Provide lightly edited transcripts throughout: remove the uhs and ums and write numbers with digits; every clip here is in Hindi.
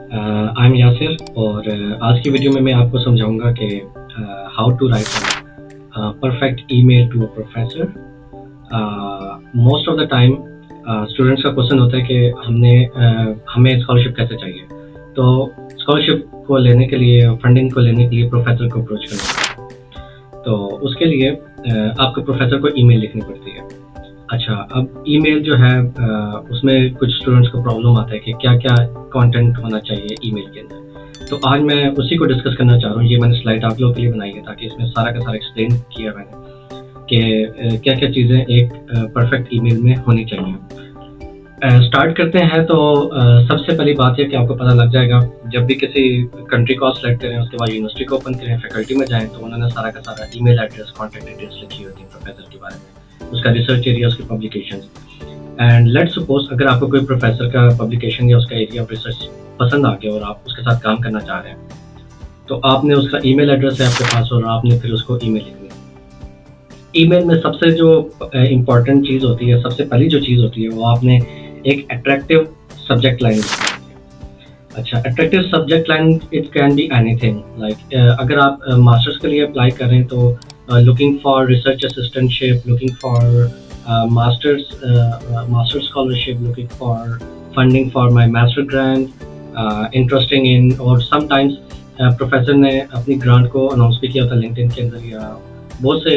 आई एम यासिर और आज की वीडियो में मैं आपको समझाऊंगा कि how to write perfect email to a professor. Most of the time students का क्वेश्चन होता है कि हमें स्कॉलरशिप कैसे चाहिए। तो स्कॉलरशिप को लेने के लिए, फंडिंग को लेने के लिए प्रोफेसर को अप्रोच करना पड़ता है। तो उसके लिए आपको प्रोफेसर को ईमेल लिखनी पड़ती है। अच्छा, अब ईमेल जो है उसमें कुछ स्टूडेंट्स को प्रॉब्लम आता है कि क्या क्या कंटेंट होना चाहिए ईमेल के अंदर। तो आज मैं उसी को डिस्कस करना चाह रहा हूँ। ये मैंने स्लाइड आप लोगों के लिए बनाई है ताकि इसमें सारा का सारा एक्सप्लेन किया मैंने कि क्या क्या चीज़ें एक परफेक्ट ईमेल में होनी चाहिए। स्टार्ट करते हैं। तो सबसे पहली बात है कि आपको पता लग जाएगा जब भी किसी कंट्री को आप सेलेक्ट करें, उसके बाद यूनिवर्सिटी को ओपन करें, फैकल्टी में जाएं तो उन्होंने सारा का सारा ईमेल एड्रेस, कॉन्टैक्ट डिटेल्स लिखी होती है प्रोफेसर के बारे में, उसका रिसर्च एरिया, उसकी पब्लिकेशंस। एंड लेट्स सपोज अगर आपको कोई प्रोफेसर का पब्लिकेशन या उसका एरिया ऑफ रिसर्च पसंद आ गया और आप उसके साथ काम करना चाह रहे हैं, तो आपने उसका ईमेल एड्रेस है आपके पास और आपने फिर उसको ईमेल लिखनी है। ईमेल में सबसे जो इम्पोर्टेंट चीज़ होती है, सबसे पहली जो चीज़ होती है वो आपने एक अट्रैक्टिव सब्जेक्ट लाइन लिखनी है। अच्छा, attractive subject line it can be anything like, अगर आप मास्टर्स के लिए अप्लाई कर रहे हैं तो looking for research assistantship, looking for masters scholarship, looking for funding for my master grant, interesting in, और समटाइम्स प्रोफेसर ने अपनी ग्रांट को अनाउंस भी किया था लिंक्डइन के अंदर या बहुत से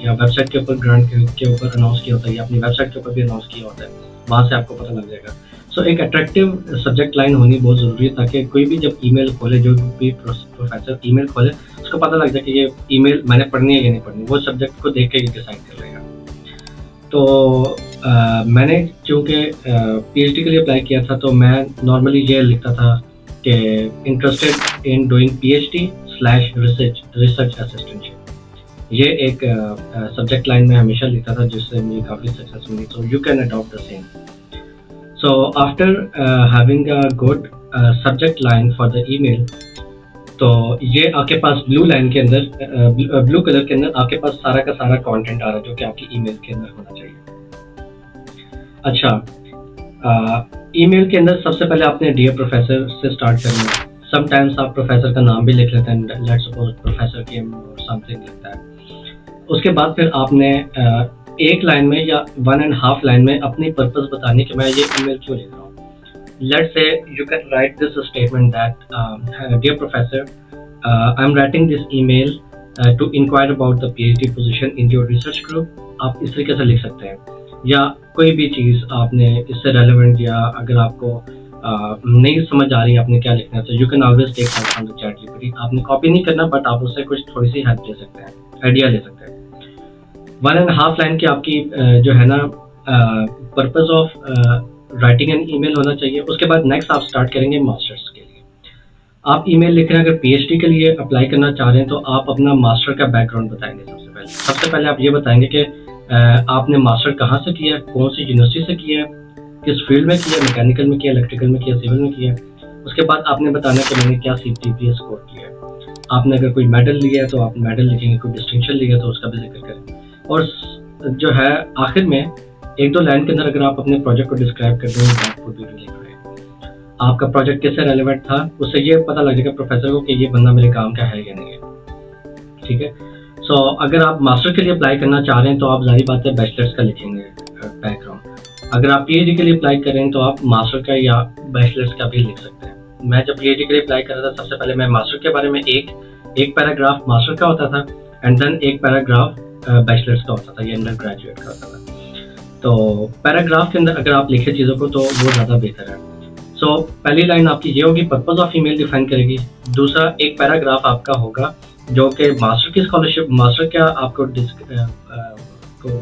या वेबसाइट के ऊपर ग्रांट के ऊपर अनाउंस किया होता है या अपनी वेबसाइट के ऊपर भी अनाउंस किया होता है, वहाँ से आपको पता लग जाएगा। सो एक अट्रैक्टिव सब्जेक्ट लाइन होनी बहुत ज़रूरी है ताकि कोई भी जब ईमेल खोले, जो भी प्रोफेसर ईमेल खोले, उसको पता लग जाए कि ये ईमेल मैंने पढ़नी है या नहीं पढ़नी, वो सब्जेक्ट को देख के ही डिसाइड कर लेगा। तो मैंने चूँकि PhD के लिए अप्लाई किया था तो मैं नॉर्मली ये लिखता था कि इंटरेस्टेड इन डूइंग PhD/रिसर्च असिस्टेंटशिप। ये एक सब्जेक्ट लाइन में हमेशा लिखता था जिससे मुझे काफ़ी सक्सेस मिली। So you can adopt the same. So after having a good subject line for the email, तो ये आपके पास ब्लू लाइन के अंदर, ब्लू कलर के अंदर आपके पास सारा का सारा कंटेंट आ रहा है जो कि आपकी ईमेल के अंदर होना चाहिए। अच्छा, ईमेल के अंदर सबसे पहले आपने डियर प्रोफेसर से स्टार्ट करना है। समटाइम्स आप प्रोफेसर का नाम भी लिख लेते हैं, लेट्स सपोज प्रोफेसर केम और समथिंग लगता है। उसके बाद फिर आपने एक लाइन में या 1.5 लाइन में अपनी पर्पस बताने कि मैं ये ईमेल क्यों लिख रहा हूँ। Let's say you can write this statement that dear professor, I am writing this email to enquire about the PhD position in your research group. आप इस तरीके से लिख सकते हैं, या कोई भी चीज़ आपने इससे रेलेवेंट, या अगर आपको नहीं समझ आ रही आपने क्या लिखना है, तो you can always take help from the ChatGPT। आपने कॉपी नहीं करना, बट आप उससे कुछ थोड़ी सी हेल्प ले सकते हैं, आइडिया ले सकते हैं। 1.5 लाइन की आपकी जो है ना purpose of writing an email होना चाहिए। उसके बाद नेक्स्ट आप स्टार्ट करेंगे मास्टर्स के लिए। आप ईमेल लिख रहे हैं, अगर PhD के लिए अप्लाई करना चाह रहे हैं तो आप अपना मास्टर का बैकग्राउंड बताएंगे। सबसे पहले आप ये बताएंगे कि आपने मास्टर कहाँ से किया, कौन सी यूनिवर्सिटी से किया, किस फील्ड में किया, मैकेनिकल में किया, इलेक्ट्रिकल में किया, सिविल में किया। उसके बाद आपने बताना कि मैंने क्या CGPA स्कोर किया है। आपने अगर कोई मेडल लिया है तो आप मेडल लिखेंगे, कोई डिस्टिंक्शन लिया है तो उसका भी जिक्र करें। और जो है आखिर में 1-2 लाइन के अंदर अगर आप अपने प्रोजेक्ट को डिस्क्राइब कर देंगे, that would be really great. आपका प्रोजेक्ट किससे रेलेवेंट था, उससे ये पता लग जाएगा प्रोफेसर को कि ये बंदा मेरे काम का है या नहीं है। ठीक है। सो अगर आप मास्टर के लिए अप्लाई करना चाह रहे हैं तो आप जाहिर बात है बैचलर्स का लिखेंगे बैकग्राउंड। अगर आप PhD के लिए अप्लाई कर रहे हैं तो आप मास्टर का या बैचलर्स का भी लिख सकते हैं। मैं जब PhD के लिए अप्लाई कर रहा था, सबसे पहले मैं मास्टर के बारे में एक पैराग्राफ मास्टर का होता था, एंड देन एक पैराग्राफ बैचलर्स का होता था या अंडर ग्रेजुएट का होता था। तो पैराग्राफ के अंदर अगर आप लिखे चीज़ों को तो वो ज़्यादा बेहतर है। सो पहली लाइन आपकी ये होगी, पर्पस ऑफ ईमेल डिफाइन करेगी। दूसरा, एक पैराग्राफ आपका होगा जो कि मास्टर की स्कॉलरशिप, मास्टर क्या आपको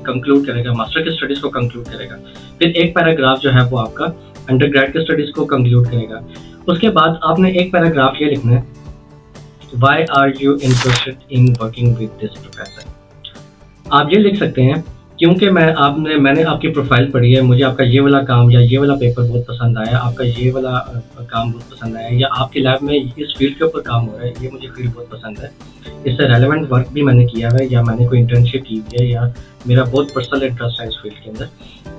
कंक्लूड करेगा, मास्टर की स्टडीज़ को कंक्लूड करेगा। फिर एक पैराग्राफ जो है वो आपका अंडर ग्रेड की स्टडीज़ को कंक्लूड करेगा। उसके बाद आपने एक पैराग्राफ ये लिखना है, Why are you interested in working with this professor? आप ये लिख सकते हैं क्योंकि मैंने आपकी प्रोफाइल पढ़ी है, मुझे आपका ये वाला काम या ये वाला पेपर बहुत पसंद आया, आपका ये वाला काम बहुत पसंद आया, या आपकी लैब में इस फील्ड के ऊपर काम हो रहा है, ये मुझे फील्ड बहुत पसंद है, इससे रेलेवेंट वर्क भी मैंने किया है, या मैंने कोई इंटर्नशिप की हुई है, या मेरा बहुत पर्सनल इंटरेस्ट है इस फील्ड के अंदर,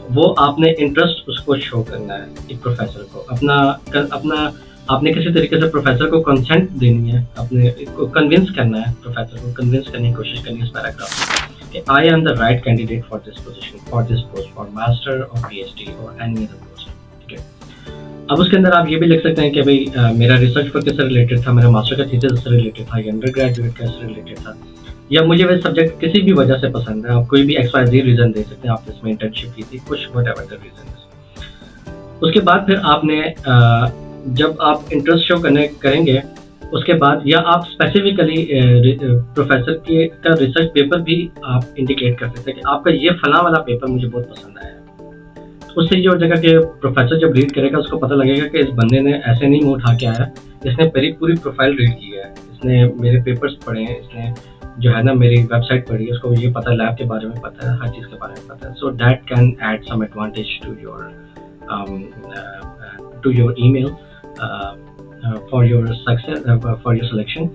वो आपने इंटरेस्ट उसको शो करना है एक प्रोफेसर को। अपना आपने किसी तरीके से प्रोफेसर को कंसेंट देनी है, अपने को कन्विंस करना है, प्रोफेसर को कन्विंस करने की कोशिश करनी है इस पैराग्राफ में कि I am the right candidate for this position, for this post, for master और पीएचडी और एनी अदर पोस्ट। ठीक है, अब उसके अंदर आप ये भी लिख सकते हैं कि भाई मेरा रिसर्च वर्क किससे रिलेटेड था, मेरा मास्टर का थीसिस से रिलेटेड था, या अंडर ग्रेजुएट का से रिलेटेड था, या मुझे वह सब्जेक्ट किसी भी वजह से पसंद है। आप कोई भी XYZ रीजन दे सकते हैं, आपने इसमें इंटर्नशिप की थी, कुछ व्हाटएवर द रीजन इज। उसके बाद फिर आपने जब आप इंटरेस्ट शो करेंगे उसके बाद, या आप स्पेसिफिकली प्रोफेसर का रिसर्च पेपर भी आप इंडिकेट कर सकते हैं कि आपका ये फला वाला पेपर मुझे बहुत पसंद आया। उससे ये हो जाएगा कि प्रोफेसर जब रीड करेगा उसको पता लगेगा कि इस बंदे ने ऐसे नहीं मुंह उठा के आया, इसने मेरी पूरी प्रोफाइल रीड की है, इसने मेरे पेपर्स पढ़े हैं, इसने जो है ना मेरी वेबसाइट पढ़ी है, उसको ये पता है, लैब के बारे में पता है, हर चीज़ के बारे में पता है। So that can add some advantage to your email for your success, for your selection.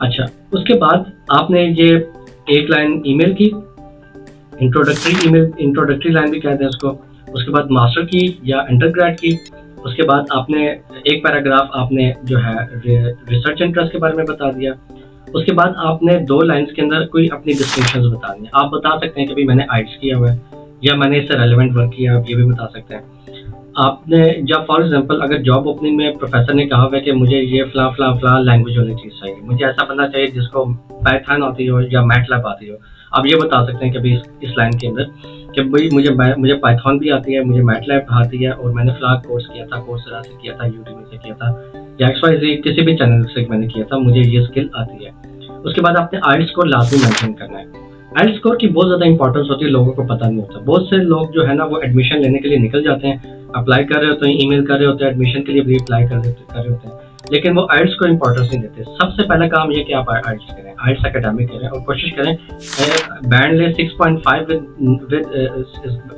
अच्छा, उसके बाद आपने ये एक लाइन ईमेल की, इंट्रोडक्टरी लाइन भी कहते हैं उसको, उसके बाद मास्टर की या अंडरग्रेड की, उसके बाद आपने एक पैराग्राफ आपने जो है रिसर्च इंटरेस्ट के बारे में बता दिया, उसके बाद आपने 2 लाइंस के अंदर कोई अपनी डिस्टिंक्शंस बतानी है। आप बता सकते हैं कि भाई मैंने आइट्स किया हुआ है, या मैंने इससे रेलेवेंट वर्क किया, आप ये भी बता सकते हैं। आपने जब फॉर एग्जांपल अगर जॉब ओपनिंग में प्रोफेसर ने कहा हुआ है कि मुझे ये फला लैंग्वेज वाली चीज़ चाहिए, मुझे ऐसा बंदा चाहिए जिसको पाइथन आती हो या मैटलैब आती हो, आप ये बता सकते हैं कि भाई इस लाइन के अंदर कि भाई मुझे पाइथन भी आती है, मुझे मैटलैब आती है, और मैंने फला कोर्स किया था, कोर्सेरा से किया था, यूट्यूब से किया था, या XYZ किसी भी चैनल से मैंने किया था, मुझे ये स्किल आती है। उसके बाद आपने आइल्स स्कोर लाजमी मेंशन करना है। आइल्स स्कोर की बहुत ज़्यादा इंपॉर्टेंस होती है, लोगों को पता नहीं होता। बहुत से लोग जो है ना वो एडमिशन लेने के लिए निकल जाते हैं, अप्लाई कर रहे होते हैं, ईमेल कर रहे होते हैं, एडमिशन के लिए भी अप्लाई कर रहे होते हैं, लेकिन वो आइल्स को इंपॉर्टेंस नहीं देते। सबसे पहला काम ये कि आप आइल्स करें, आइल्स एकेडमिक करें, और कोशिश करें बैंड ले 6.5 with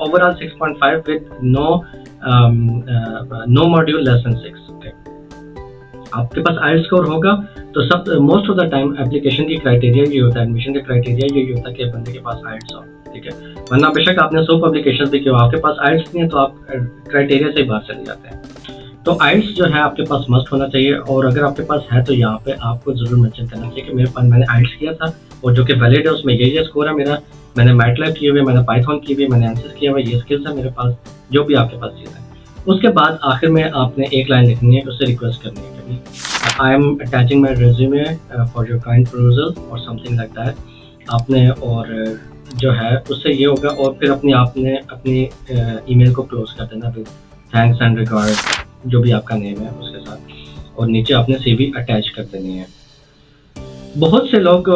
overall 6.5 with no module less than 6। आपके पास आइल्स स्कोर होगा तो सब most of the time application की क्राइटेरिया ये होता है, एडमिशन का क्राइटेरिया ये होता है कि बंदे के पास आइल्स हो। ठीक है, वरना बेशक आपने 100 पब्लिकेशन भी किया, आपके पास आइल्स नहीं है तो आप क्राइटेरिया से बाहर चले जाते हैं। तो आइल्स जो है आपके पास मस्ट होना चाहिए, और अगर आपके पास है तो यहाँ पे आपको जरूर मेंशन करना चाहिए कि मेरे पास मैंने आइल्स किया था और जो कि वैलिड है, उसमें ये स्कोर है मेरा, मैंने मैटलैब किए हुए, मैंने पाइथन किए हुए, मैंने एंसिस किया हुआ, ये स्किल्स है मेरे पास, जो भी आपके पास चीज़ है। उसके बाद आखिर में आपने एक लाइन लिखनी है, उससे रिक्वेस्ट करनी है कि I am attaching my resume for your kind परusal और समथिंग लाइक दैट आपने, और जो है उससे ये होगा, और फिर अपनी ईमेल को क्लोज कर देना विद थैंक्स एंड रिगार्ड, जो भी आपका नेम है उसके साथ, और नीचे आपने CV अटैच कर देनी है। बहुत से लोग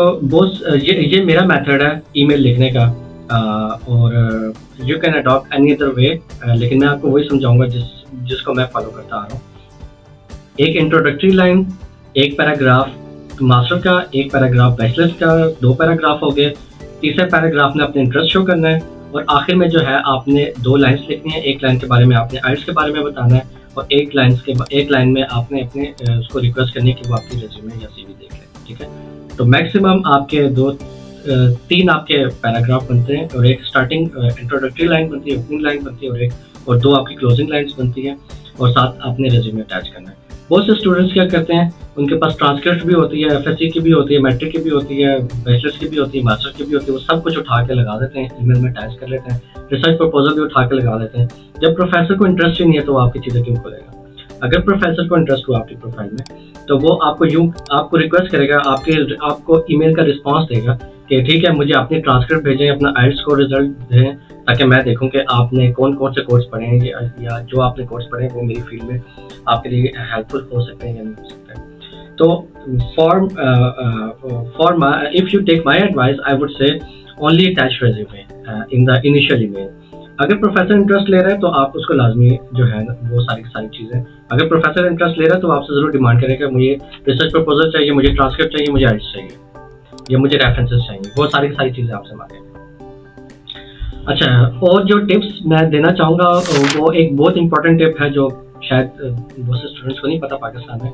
ये मेरा मेथड है ईमेल लिखने का, और you can adopt any other way, लेकिन मैं आपको वही समझाऊंगा जिसको मैं फॉलो करता आ रहा हूँ। एक इंट्रोडक्टरी लाइन, एक पैराग्राफ मास्टर का, एक पैराग्राफ बैचलर्स का, 2 पैराग्राफ हो गए, तीसरे पैराग्राफ में अपने इंटरेस्ट शो करना है, और आखिर में जो है आपने 2 लाइन्स लिखनी है। एक लाइन के बारे में आपने आइल्स के बारे में बताना है, और एक लाइन में आपने अपने उसको रिक्वेस्ट करनी है कि वो आपकी रेज्यूमे या CV देख लें। ठीक है, तो मैक्सिमम आपके 3 आपके पैराग्राफ बनते हैं, और एक स्टार्टिंग इंट्रोडक्टरी लाइन बनती है, ओपनिंग लाइन बनती है, और 2 आपकी क्लोजिंग लाइन्स बनती हैं, और साथ आपने रेज्यूमे अटैच करना है। बहुत से स्टूडेंट्स क्या करते हैं, उनके पास ट्रांसक्रिप्ट भी होती है, FSC की भी होती है, मैट्रिक की भी होती है, बैचलर्स की भी होती है, मास्टर की भी होती है, वो सब कुछ उठा के लगा देते हैं, ईमेल में अटैच कर लेते हैं, रिसर्च प्रपोजल भी उठा के लगा देते हैं। जब प्रोफेसर को इंटरेस्ट ही नहीं है तो वो आपकी चीज़ें क्यों खोलेगा? अगर प्रोफेसर को इंटरेस्ट हुआ आपकी प्रोफाइल में, तो वो आपको रिक्वेस्ट करेगा, आपको ईमेल का रिस्पांस देगा कि ठीक है, मुझे अपनी ट्रांसक्रिप्ट भेजें, अपना आइल्स को रिजल्ट दें, ताकि मैं देखूं कि आपने कौन कौन से कोर्स पढ़े हैं, या जो आपने कोर्स पढ़े हैं वो मेरी फील्ड में आपके लिए हेल्पफुल हो सकते हैं या नहीं हो सकते हैं। तो if you take my advice, I would say only attach resume in the initial email. अगर प्रोफेसर इंटरेस्ट ले रहा है तो आप उसको लाजमी जो है ना वो सारी चीज़ें, अगर प्रोफेसर इंटरेस्ट ले रहा है तो आपसे ज़रूर डिमांड करेगा मुझे रिसर्च प्रपोजल चाहिए, मुझे ट्रांसक्रिप्ट चाहिए, मुझे आइल्स चाहिए, या मुझे रेफरेंसेस चाहिए, वो सारी चीज़ें आपसे मांगेंगे। अच्छा, और जो टिप्स मैं देना चाहूँगा वो एक बहुत इंपॉर्टेंट टिप है जो शायद बहुत से स्टूडेंट्स को नहीं पता पाकिस्तान में।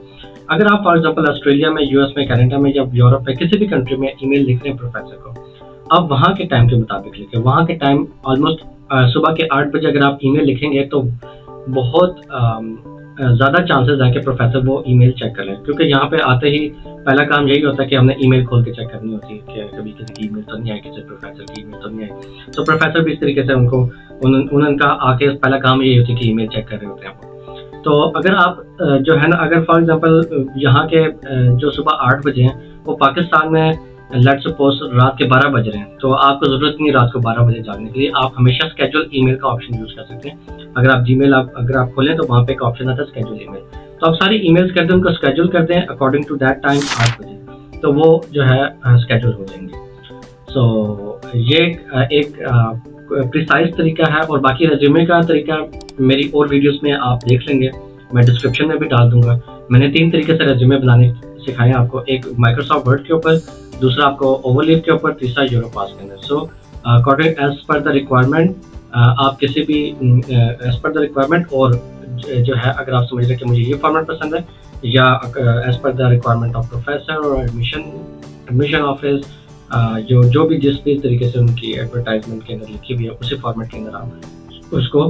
अगर आप फॉर एग्जांपल ऑस्ट्रेलिया में, यूएस में, कनाडा में या यूरोप में किसी भी कंट्री में ईमेल लिख रहे हैं प्रोफेसर को, आप वहाँ के टाइम के मुताबिक लिखें। वहाँ के टाइम ऑलमोस्ट सुबह के 8 बजे अगर आप ईमेल लिखेंगे तो बहुत ज़्यादा चांसेस हैं कि प्रोफेसर वो ईमेल चेक कर लें, क्योंकि यहाँ पे आते ही पहला काम यही होता है कि हमने ईमेल खोल के चेक करनी होती है कि कभी किसी की ईमेल तो नहीं आई, किसी प्रोफेसर की ईमेल तो नहीं आई। तो प्रोफेसर भी इस तरीके से उनका आके पहला काम यही होता है कि ईमेल चेक कर रहे होते हैं वो। तो अगर आप जो है ना, अगर फॉर एग्जांपल यहाँ के जो सुबह 8 बजे हैं वो पाकिस्तान में लेट्स सपोज रात के 12 बज रहे हैं, तो आपको ज़रूरत नहीं रात को 12 बजे जागने के लिए। आप हमेशा स्केड्यूल ईमेल का ऑप्शन यूज़ कर सकते हैं। अगर आप जीमेल अगर आप खोलें तो वहाँ पे एक ऑप्शन आता है स्केड्यूल ईमेल, तो आप सारी ईमेल्स कर दें, उनको स्केड्यूल कर दें अकॉर्डिंग टू दैट टाइम 8 बजे, तो वो जो है स्केड्यूल हो जाएंगे। सो ये एक प्रिसाइज तरीका है, और बाकी रेज्यूमे का तरीका मेरी और वीडियोस में आप देख लेंगे, मैं डिस्क्रिप्शन में भी डाल दूंगा। मैंने 3 तरीके से रेज्यूमे बनाने सिखाए आपको, एक माइक्रोसॉफ्ट वर्ड के ऊपर, दूसरा आपको ओवरलीव के ऊपर, तीसरा यूरोपास के अंदर। So according as per the requirement आप किसी भी एज पर द रिक्वायरमेंट, और जो है अगर आप समझ रहे हैं कि मुझे ये फॉर्मेट पसंद है, या as per the requirement of professor और एडमिशन ऑफिस, जो भी जिस भी तरीके से उनकी एडवर्टाइजमेंट के अंदर लिखी हुई है उसी फॉर्मेट के अंदर आप उसको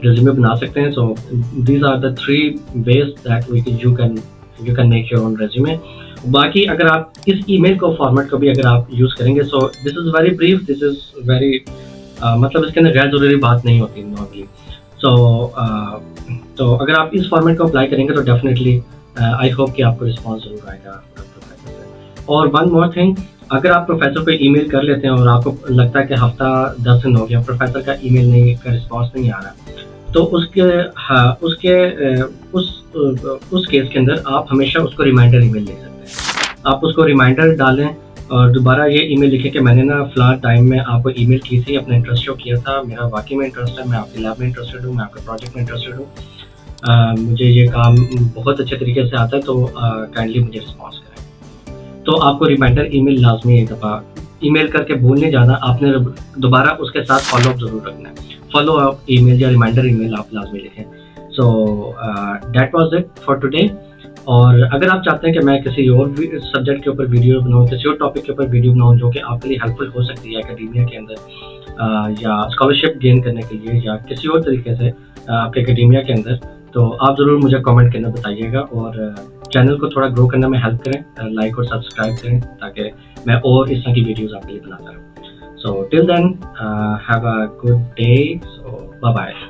रेज्यूमे बना सकते हैं। So these are the 3 ways that you can make your own resume. बाकी अगर आप इस ईमेल को फॉर्मेट को भी अगर आप यूज़ करेंगे, so this is very brief, this is very मतलब इसके अंदर गैर ज़रूरी बात नहीं होती नॉर्मली। तो अगर आप इस फॉर्मेट को अप्लाई करेंगे तो डेफिनेटली आई होप कि आपको रिस्पॉन्स ज़रूर आएगा प्रोफेसर से। और वन मोर थिंग, अगर आप प्रोफेसर को ईमेल कर लेते हैं और आपको लगता है कि हफ्ता 10 दिन हो गया प्रोफेसर का ईमेल नहीं का रिस्पॉन्स नहीं आ रहा, तो उस केस के अंदर आप हमेशा उसको रिमाइंडर ईमेल लिख सकते हैं। आप उसको रिमाइंडर डालें और दोबारा ये ईमेल लिखें कि मैंने ना फ़लाँ टाइम में आपको ईमेल की थी, अपना इंटरेस्ट शो किया था, मेरा वाकई में इंटरेस्ट है, मैं आपके लैब में इंटरेस्टेड हूँ, मैं आपके प्रोजेक्ट में इंटरेस्टेड हूँ, मुझे ये काम बहुत अच्छे तरीके से आता है, तो काइंडली मुझे रिस्पॉन्स करें। तो आपको रिमाइंडर ईमेल लाजमी एक दफ़ा ईमेल करके भूल नहीं जाना, आपने दोबारा उसके साथ फॉलो अप ज़रूर रखना है। फॉलो अप ईमेल या रिमाइंडर ईमेल आप लाजमी लिखें। So that was it for today. और अगर आप चाहते हैं कि मैं किसी और सब्जेक्ट के ऊपर वीडियो बनाऊँ, किसी और टॉपिक के ऊपर वीडियो बनाऊँ जो कि आपके लिए हेल्पफुल हो सकती है एकेडमिया के अंदर, या स्कॉलरशिप गेन करने के लिए, या किसी और तरीके से आपके एकेडमिया के अंदर, तो आप ज़रूर मुझे कमेंट के अंदर बताइएगा, और चैनल को थोड़ा ग्रो करने में हेल्प करें, लाइक और सब्सक्राइब करें ताकि मैं और इस तरह की वीडियोज़ आपके लिए बनाता रहूँ। So till then, have a good day. So bye bye.